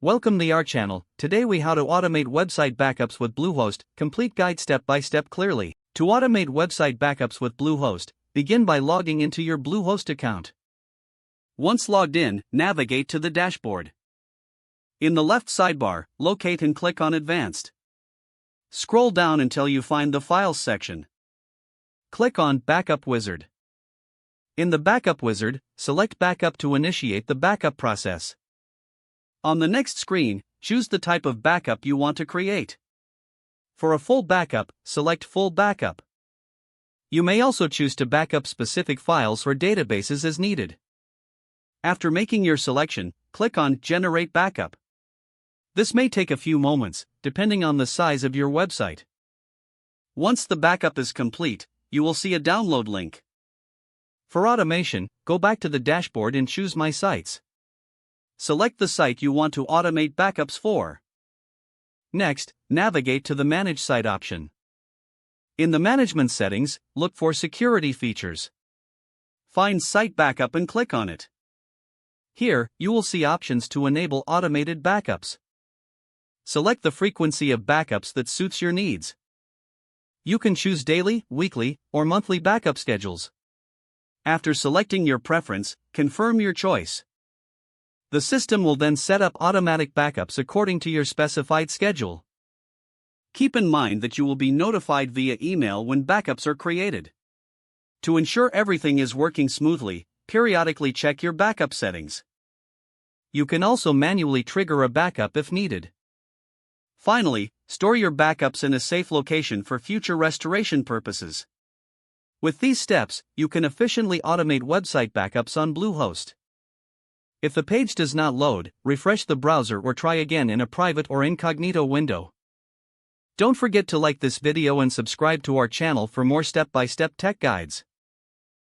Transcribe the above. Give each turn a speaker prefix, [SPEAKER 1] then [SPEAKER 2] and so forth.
[SPEAKER 1] Welcome to our channel. Today we how to automate website backups with Bluehost, complete guide step by step clearly. To automate website backups with Bluehost, begin by logging into your Bluehost account. Once logged in, navigate to the dashboard. In the left sidebar, locate and click on Advanced. Scroll down until you find the Files section. Click on Backup Wizard. In the Backup Wizard, select Backup to initiate the backup process. On the next screen, choose the type of backup you want to create. For a full backup, select Full Backup. You may also choose to backup specific files or databases as needed. After making your selection, click on Generate Backup. This may take a few moments, depending on the size of your website. Once the backup is complete, you will see a download link. For automation, go back to the dashboard and choose My Sites. Select the site you want to automate backups for. Next, navigate to the Manage Site option. In the Management settings, look for Security features. Find Site Backup and click on it. Here, you will see options to enable automated backups. Select the frequency of backups that suits your needs. You can choose daily, weekly, or monthly backup schedules. After selecting your preference, confirm your choice. The system will then set up automatic backups according to your specified schedule. Keep in mind that you will be notified via email when backups are created. To ensure everything is working smoothly, periodically check your backup settings. You can also manually trigger a backup if needed. Finally, store your backups in a safe location for future restoration purposes. With these steps, you can efficiently automate website backups on Bluehost. If the page does not load, refresh the browser or try again in a private or incognito window. Don't forget to like this video and subscribe to our channel for more step-by-step tech guides.